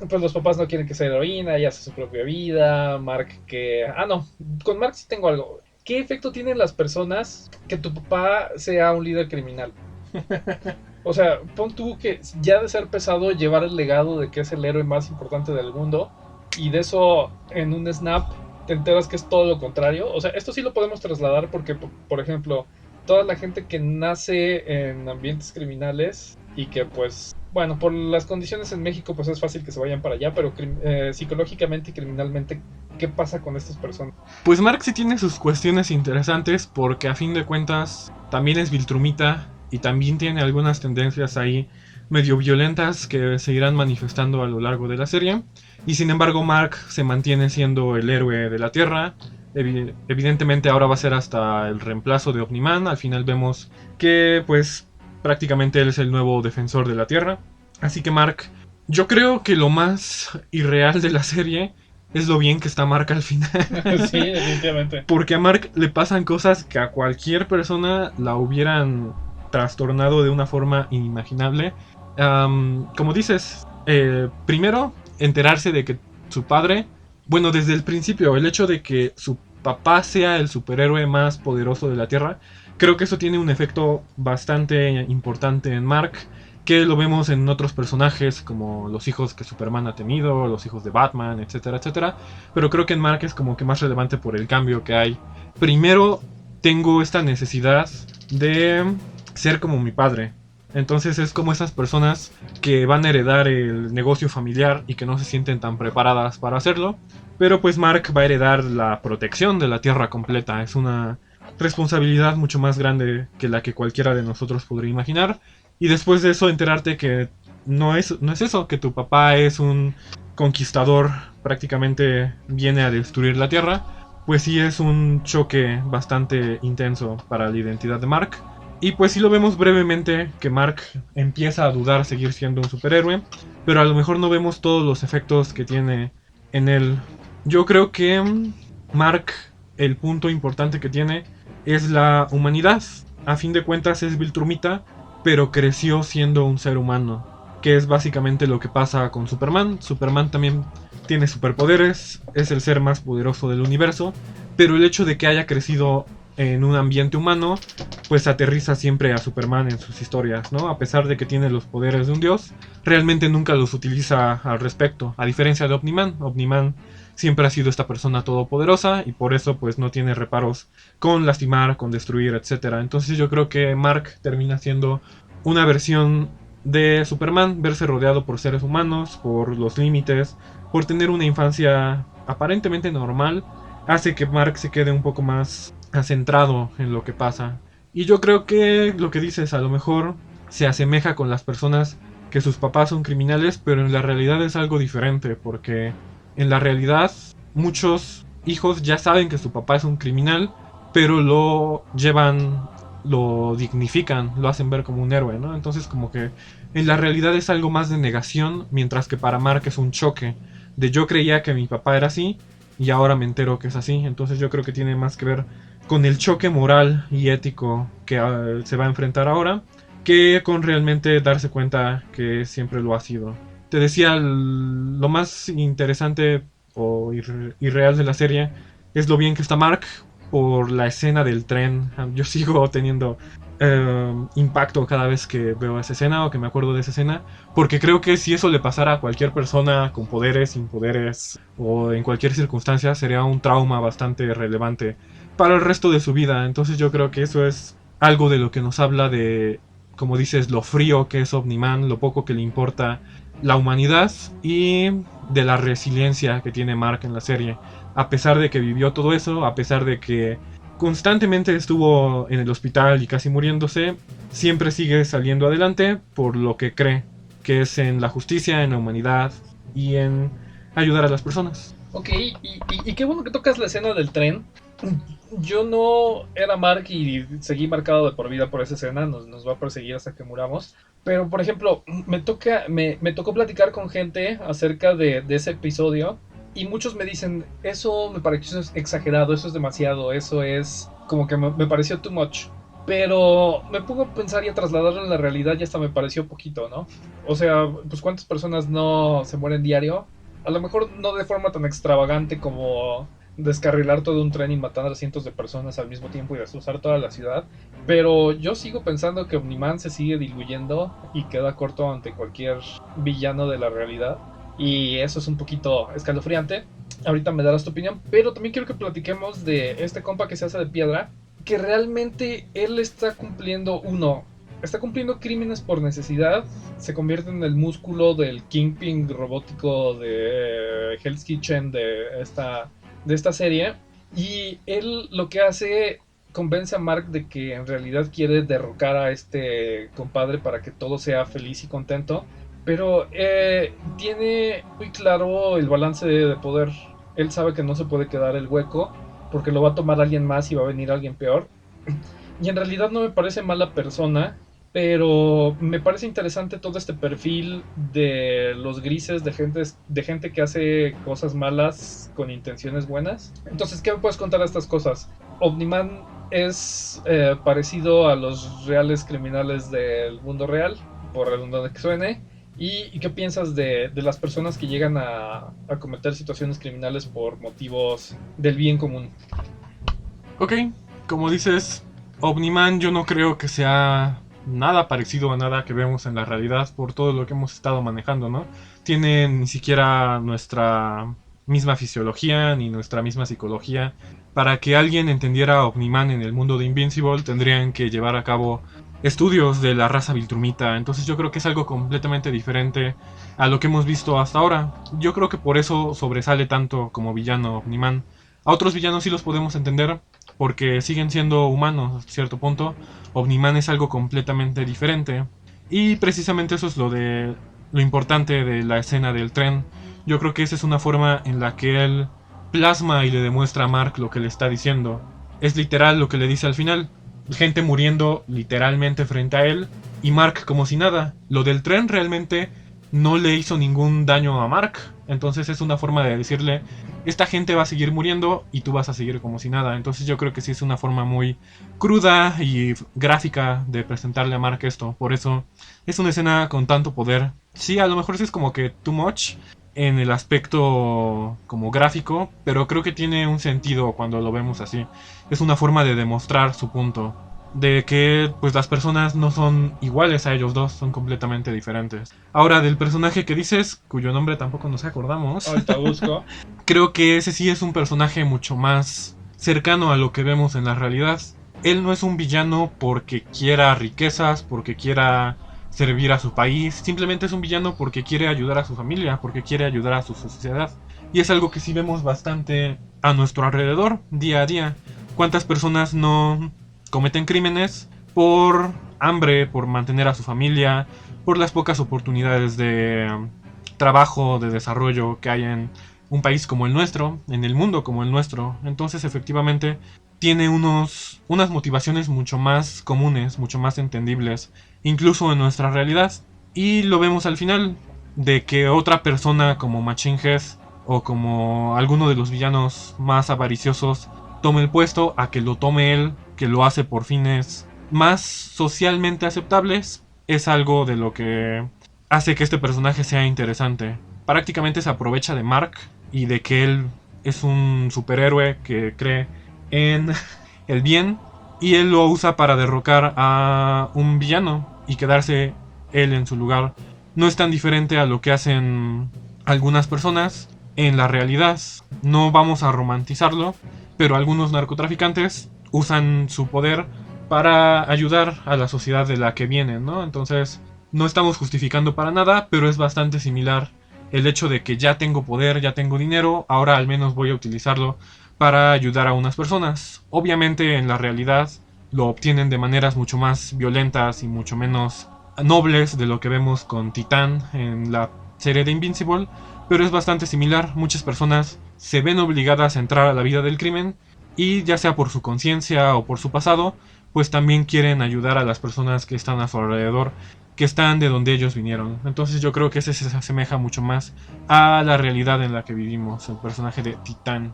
pues los papás no quieren que sea heroína, ella hace su propia vida. Mark que... Ah, no, con Mark sí tengo algo. ¿Qué efecto tienen las personas que tu papá sea un líder criminal? O sea, pon tú que ya de ser pesado llevar el legado de que es el héroe más importante del mundo, y de eso en un snap te enteras que es todo lo contrario. O sea, esto sí lo podemos trasladar porque, por ejemplo, toda la gente que nace en ambientes criminales y que pues, bueno, por las condiciones en México pues es fácil que se vayan para allá, pero psicológicamente y criminalmente, ¿qué pasa con estas personas? Pues Mark sí tiene sus cuestiones interesantes porque a fin de cuentas también es Viltrumita y también tiene algunas tendencias ahí medio violentas que se irán manifestando a lo largo de la serie. Y sin embargo Mark se mantiene siendo el héroe de la Tierra. Evidentemente ahora va a ser hasta el reemplazo de Omniman. Al final vemos que pues prácticamente él es el nuevo defensor de la Tierra. Así que Mark, yo creo que lo más irreal de la serie es lo bien que está Mark al final. Sí, definitivamente. Porque a Mark le pasan cosas que a cualquier persona la hubieran trastornado de una forma inimaginable. Como dices, primero enterarse de que su padre, bueno, desde el principio, el hecho de que su papá sea el superhéroe más poderoso de la Tierra, creo que eso tiene un efecto bastante importante en Mark, que lo vemos en otros personajes como los hijos que Superman ha tenido, los hijos de Batman, etcétera, etcétera. Pero creo que en Mark es como que más relevante por el cambio que hay. Primero, tengo esta necesidad de ser como mi padre. Entonces es como esas personas que van a heredar el negocio familiar y que no se sienten tan preparadas para hacerlo. Pero pues Mark va a heredar la protección de la Tierra completa. Es una responsabilidad mucho más grande que la que cualquiera de nosotros podría imaginar. Y después de eso enterarte que no es eso, que tu papá es un conquistador, prácticamente viene a destruir la Tierra, pues sí es un choque bastante intenso para la identidad de Mark. Y pues sí lo vemos brevemente que Mark empieza a dudar seguir siendo un superhéroe, pero a lo mejor no vemos todos los efectos que tiene en él. Yo creo que Mark, el punto importante que tiene es la humanidad. A fin de cuentas es Viltrumita, pero creció siendo un ser humano, que es básicamente lo que pasa con Superman. Superman también tiene superpoderes, es el ser más poderoso del universo, pero el hecho de que haya crecido en un ambiente humano, pues aterriza siempre a Superman en sus historias, ¿no? A pesar de que tiene los poderes de un dios, realmente nunca los utiliza al respecto, a diferencia de Omniman. Omniman siempre ha sido esta persona todopoderosa y por eso pues no tiene reparos con lastimar, con destruir, etcétera. Entonces yo creo que Mark termina siendo una versión de Superman, verse rodeado por seres humanos, por los límites, por tener una infancia aparentemente normal, hace que Mark se quede un poco más centrado en lo que pasa. Y yo creo que lo que dices a lo mejor se asemeja con las personas que sus papás son criminales, pero en la realidad es algo diferente, porque en la realidad muchos hijos ya saben que su papá es un criminal, pero lo llevan, lo dignifican, lo hacen ver como un héroe, ¿no? Entonces como que en la realidad es algo más de negación, mientras que para Mark es un choque de yo creía que mi papá era así y ahora me entero que es así. Entonces yo creo que tiene más que ver con el choque moral y ético que se va a enfrentar ahora, que con realmente darse cuenta que siempre lo ha sido. Te decía, lo más interesante o irreal de la serie es lo bien que está Mark por la escena del tren. Yo sigo teniendo impacto cada vez que veo esa escena o que me acuerdo de esa escena, porque creo que si eso le pasara a cualquier persona con poderes, sin poderes o en cualquier circunstancia, sería un trauma bastante relevante para el resto de su vida. Entonces yo creo que eso es algo de lo que nos habla de, como dices, lo frío que es Omniman, lo poco que le importa la humanidad y de la resiliencia que tiene Mark en la serie. A pesar de que vivió todo eso, a pesar de que constantemente estuvo en el hospital y casi muriéndose, siempre sigue saliendo adelante por lo que cree, que es en la justicia, en la humanidad y en ayudar a las personas. Ok, y qué bueno que tocas la escena del tren. Yo no era Mark y seguí marcado de por vida por esa escena, nos va a perseguir hasta que muramos. Pero, por ejemplo, me tocó platicar con gente acerca de ese episodio y muchos me dicen, eso me pareció exagerado, eso es demasiado, eso es como que me pareció too much. Pero me pongo a pensar y a trasladarlo en la realidad y hasta me pareció poquito, ¿no? O sea, pues ¿cuántas personas no se mueren diario? A lo mejor no de forma tan extravagante como descarrilar todo un tren y matar a cientos de personas al mismo tiempo y destrozar toda la ciudad. Pero yo sigo pensando que Omniman se sigue diluyendo y queda corto ante cualquier villano de la realidad. Y eso es un poquito escalofriante. Ahorita me darás tu opinión. Pero también quiero que platiquemos de este compa que se hace de piedra. Que realmente él está cumpliendo está cumpliendo crímenes por necesidad. Se convierte en el músculo del Kingpin robótico de Hell's Kitchen de esta serie. Y él lo que hace, convence a Mark de que en realidad quiere derrocar a este compadre para que todo sea feliz y contento. Pero tiene muy claro el balance de poder. Él sabe que no se puede quedar el hueco porque lo va a tomar alguien más y va a venir alguien peor. Y en realidad no me parece mala persona, pero me parece interesante todo este perfil de los grises, de gente que hace cosas malas con intenciones buenas. Entonces, ¿qué me puedes contar de estas cosas? Omniman es parecido a los reales criminales del mundo real, por redundante que suene. ¿Y qué piensas de las personas que llegan a cometer situaciones criminales por motivos del bien común? Ok, como dices, Omniman yo no creo que sea nada parecido a nada que vemos en la realidad por todo lo que hemos estado manejando, ¿no? Tiene ni siquiera nuestra misma fisiología ni nuestra misma psicología. Para que alguien entendiera Omniman en el mundo de Invincible tendrían que llevar a cabo estudios de la raza Viltrumita. Entonces yo creo que es algo completamente diferente a lo que hemos visto hasta ahora. Yo creo que por eso sobresale tanto como villano Omniman. A otros villanos sí los podemos entender porque siguen siendo humanos a cierto punto. Omniman es algo completamente diferente. Y precisamente eso es lo importante de la escena del tren. Yo creo que esa es una forma en la que él plasma y le demuestra a Mark lo que le está diciendo. Es literal lo que le dice al final. Gente muriendo literalmente frente a él y Mark como si nada. Lo del tren realmente no le hizo ningún daño a Mark. Entonces es una forma de decirle, esta gente va a seguir muriendo y tú vas a seguir como si nada. Entonces yo creo que sí es una forma muy cruda y gráfica de presentarle a Mark esto. Por eso es una escena con tanto poder. Sí, a lo mejor sí es como que too much en el aspecto como gráfico, pero creo que tiene un sentido cuando lo vemos así. Es una forma de demostrar su punto, de que pues las personas no son iguales a ellos dos, son completamente diferentes. Ahora, del personaje que dices, cuyo nombre tampoco nos acordamos, ahorita busco. Creo que ese sí es un personaje mucho más cercano a lo que vemos en la realidad. Él no es un villano porque quiera riquezas, porque quiera servir a su país, simplemente es un villano porque quiere ayudar a su familia, porque quiere ayudar a su sociedad. Y es algo que sí vemos bastante a nuestro alrededor, día a día. ¿Cuántas personas no cometen crímenes por hambre, por mantener a su familia, por las pocas oportunidades de trabajo, de desarrollo que hay en un país como el nuestro, en el mundo como el nuestro? Entonces efectivamente tiene unas motivaciones mucho más comunes, mucho más entendibles, incluso en nuestra realidad. Y lo vemos al final, de que otra persona como Machine Head o como alguno de los villanos más avariciosos tome el puesto, a que lo tome él, que lo hace por fines más socialmente aceptables, es algo de lo que hace que este personaje sea interesante. Prácticamente se aprovecha de Mark y de que él es un superhéroe que cree en el bien y él lo usa para derrocar a un villano y quedarse él en su lugar. No es tan diferente a lo que hacen algunas personas en la realidad. No vamos a romantizarlo, pero algunos narcotraficantes usan su poder para ayudar a la sociedad de la que vienen, ¿no? Entonces, no estamos justificando para nada, pero es bastante similar el hecho de que ya tengo poder, ya tengo dinero, ahora al menos voy a utilizarlo para ayudar a unas personas. Obviamente en la realidad lo obtienen de maneras mucho más violentas y mucho menos nobles de lo que vemos con Titán en la serie de Invincible, pero es bastante similar. Muchas personas se ven obligadas a entrar a la vida del crimen y ya sea por su conciencia o por su pasado, pues también quieren ayudar a las personas que están a su alrededor, que están de donde ellos vinieron. Entonces yo creo que ese se asemeja mucho más a la realidad en la que vivimos, el personaje de Titán.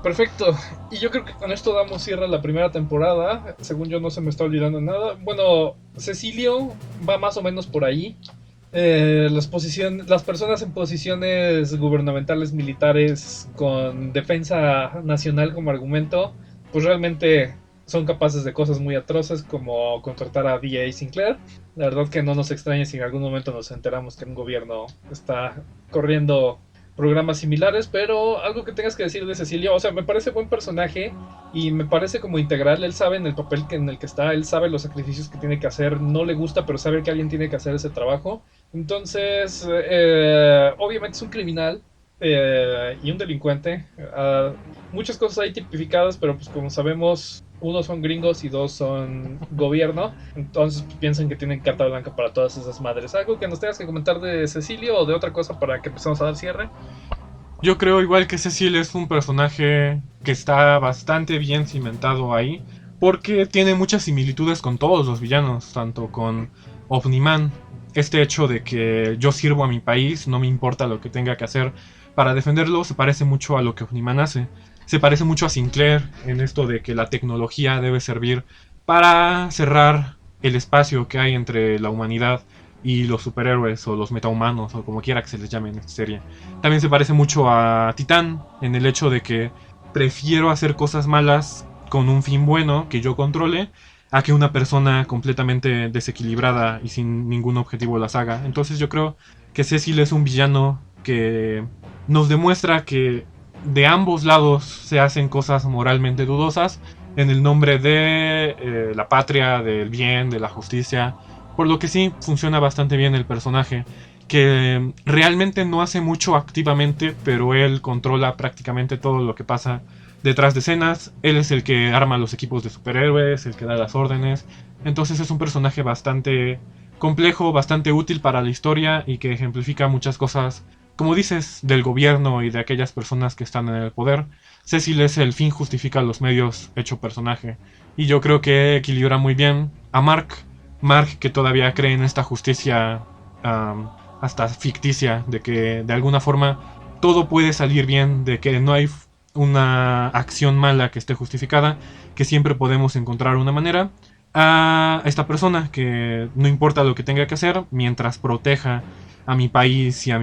Perfecto, y yo creo que con esto damos cierre a la primera temporada. Según yo no se me está olvidando nada. Bueno, Cecilio va más o menos por ahí. Las personas en posiciones gubernamentales militares con defensa nacional como argumento, pues realmente son capaces de cosas muy atroces, como contratar a D.A. Sinclair. La verdad que no nos extraña si en algún momento nos enteramos que un gobierno está corriendo programas similares. Pero algo que tengas que decir de Cecilio, o sea, me parece buen personaje y me parece como integral. Él sabe en el papel en el que está, él sabe los sacrificios que tiene que hacer, no le gusta, pero sabe que alguien tiene que hacer ese trabajo. Entonces, obviamente es un criminal y un delincuente. Muchas cosas hay tipificadas, pero pues como sabemos, unos son gringos y dos son gobierno. Entonces pues, piensan que tienen carta blanca para todas esas madres. ¿Algo que nos tengas que comentar de Cecilio o de otra cosa para que empecemos a dar cierre? Yo creo igual que Cecil es un personaje que está bastante bien cimentado ahí, porque tiene muchas similitudes con todos los villanos, tanto con Omniman. Este hecho de que yo sirvo a mi país, no me importa lo que tenga que hacer para defenderlo, se parece mucho a lo que Omniman hace. Se parece mucho a Sinclair en esto de que la tecnología debe servir para cerrar el espacio que hay entre la humanidad y los superhéroes o los metahumanos o como quiera que se les llame en esta serie. También se parece mucho a Titán en el hecho de que prefiero hacer cosas malas con un fin bueno que yo controle a que una persona completamente desequilibrada y sin ningún objetivo las haga. Entonces yo creo que Cecil es un villano que nos demuestra que de ambos lados se hacen cosas moralmente dudosas en el nombre de la patria, del bien, de la justicia. Por lo que sí, funciona bastante bien el personaje, que realmente no hace mucho activamente, pero él controla prácticamente todo lo que pasa detrás de escenas. Él es el que arma los equipos de superhéroes, el que da las órdenes. Entonces es un personaje bastante complejo, bastante útil para la historia y que ejemplifica muchas cosas, como dices, del gobierno y de aquellas personas que están en el poder. Cecil es el fin justifica los medios hecho personaje. Y yo creo que equilibra muy bien a Mark. Mark, que todavía cree en esta justicia hasta ficticia, de que de alguna forma todo puede salir bien, de que no hay una acción mala que esté justificada, que siempre podemos encontrar una manera. A esta persona que no importa lo que tenga que hacer mientras proteja a mi país y a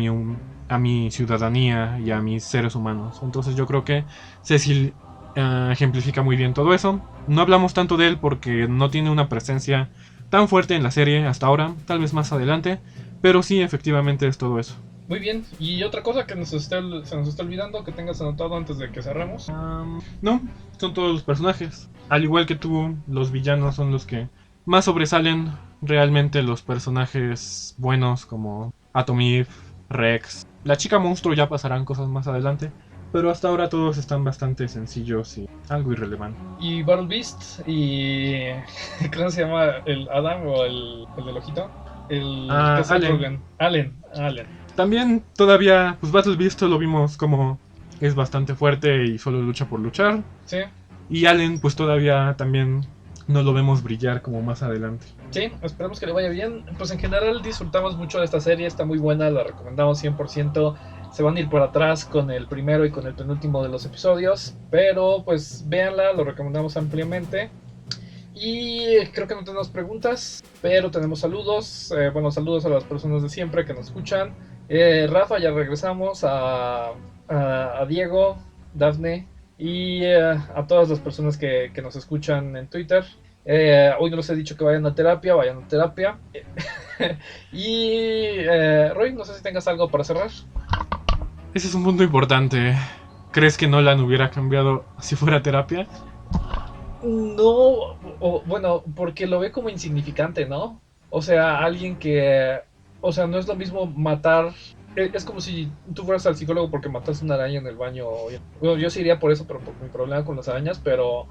mi ciudadanía y a mis seres humanos. Entonces yo creo que Cecil ejemplifica muy bien todo eso. No hablamos tanto de él porque no tiene una presencia tan fuerte en la serie hasta ahora, tal vez más adelante, pero sí, efectivamente es todo eso. Muy bien, ¿y otra cosa que se nos está olvidando que tengas anotado antes de que cerremos? No, son todos los personajes. Al igual que tú, los villanos son los que más sobresalen. Realmente los personajes buenos como Atom Eve, Rex, la chica monstruo ya pasarán cosas más adelante. Pero hasta ahora todos están bastante sencillos y algo irrelevantes. Y Battle Beast y... ¿cómo se llama? ¿El Adam o el del ojito? Allen. También todavía, pues Battle Beast lo vimos como es bastante fuerte y solo lucha por luchar. Sí. Y Allen pues todavía también no lo vemos brillar como más adelante. Sí, esperemos que le vaya bien. Pues en general disfrutamos mucho de esta serie, está muy buena, la recomendamos 100%. Se van a ir por atrás con el primero y con el penúltimo de los episodios, pero pues véanla, lo recomendamos ampliamente. Y creo que no tenemos preguntas, pero tenemos saludos. Saludos a las personas de siempre que nos escuchan. Rafa, ya regresamos, a Diego, Dafne y a todas las personas que nos escuchan en Twitter. Hoy no les he dicho que vayan a terapia, y Roy, no sé si tengas algo para cerrar. Ese es un punto importante. ¿Crees que Nolan hubiera cambiado si fuera terapia? No, bueno, porque lo ve como insignificante, ¿no? O sea, alguien que... O sea, no es lo mismo matar... Es como si tú fueras al psicólogo porque mataste una araña en el baño. Bueno, yo sí iría por eso, pero por mi problema con las arañas, pero...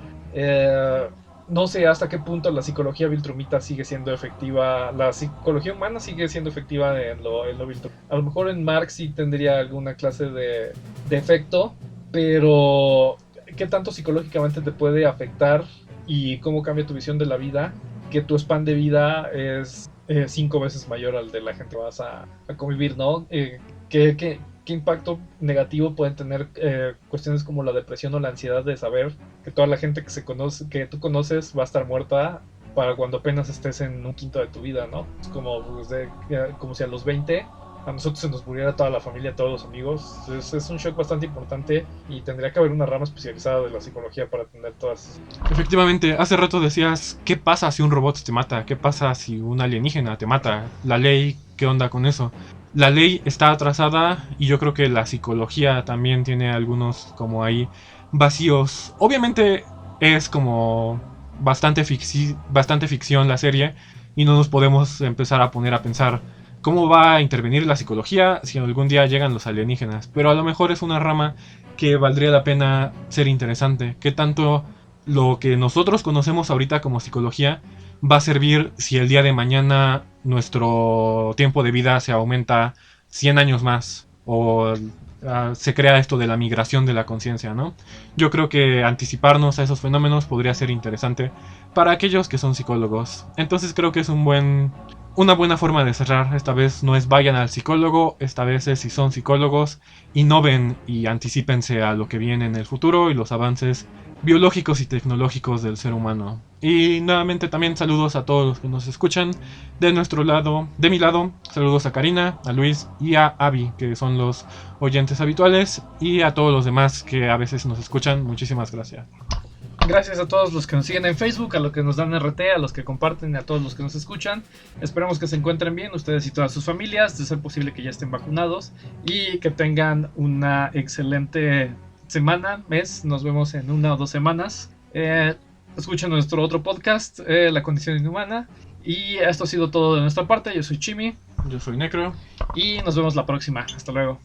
no sé hasta qué punto la psicología viltrumita sigue siendo efectiva. La psicología humana sigue siendo efectiva en lo viltrumita. A lo mejor en Marx sí tendría alguna clase de efecto, pero ¿qué tanto psicológicamente te puede afectar y cómo cambia tu visión de la vida? Que tu span de vida es 5 veces mayor al de la gente que vas a convivir, ¿no? ¿Qué impacto negativo pueden tener cuestiones como la depresión o la ansiedad de saber que toda la gente que tú conoces va a estar muerta para cuando apenas estés en un quinto de tu vida, ¿no? Es como si a los 20 a nosotros se nos muriera toda la familia, todos los amigos. Es un shock bastante importante y tendría que haber una rama especializada de la psicología para atender todas. Efectivamente, hace rato decías, ¿qué pasa si un robot te mata? ¿Qué pasa si un alienígena te mata? La ley, ¿qué onda con eso? La ley está atrasada y yo creo que la psicología también tiene algunos como ahí vacíos. Obviamente es como bastante ficción la serie y no nos podemos empezar a poner a pensar cómo va a intervenir la psicología si algún día llegan los alienígenas. Pero a lo mejor es una rama que valdría la pena ser interesante. ¿Qué tanto lo que nosotros conocemos ahorita como psicología va a servir si el día de mañana nuestro tiempo de vida se aumenta 100 años más? O se crea esto de la migración de la conciencia, ¿no? Yo creo que anticiparnos a esos fenómenos podría ser interesante para aquellos que son psicólogos. Entonces creo que es una buena forma de cerrar. Esta vez no es vayan al psicólogo, esta vez es si son psicólogos, innoven y anticípense a lo que viene en el futuro y los avances biológicos y tecnológicos del ser humano. Y nuevamente también saludos a todos los que nos escuchan de mi lado, saludos a Karina, a Luis y a Abby, que son los oyentes habituales, y a todos los demás que a veces nos escuchan. Muchísimas gracias. Gracias a todos los que nos siguen en Facebook, a los que nos dan RT, a los que comparten, a todos los que nos escuchan. Esperemos que se encuentren bien ustedes y todas sus familias, de ser posible que ya estén vacunados y que tengan una excelente semana, mes. Nos vemos en 1 o 2 semanas. Escuchen nuestro otro podcast, La Condición Inhumana. Y esto ha sido todo de nuestra parte. Yo soy Chimi. Yo soy Necro. Y nos vemos la próxima. Hasta luego.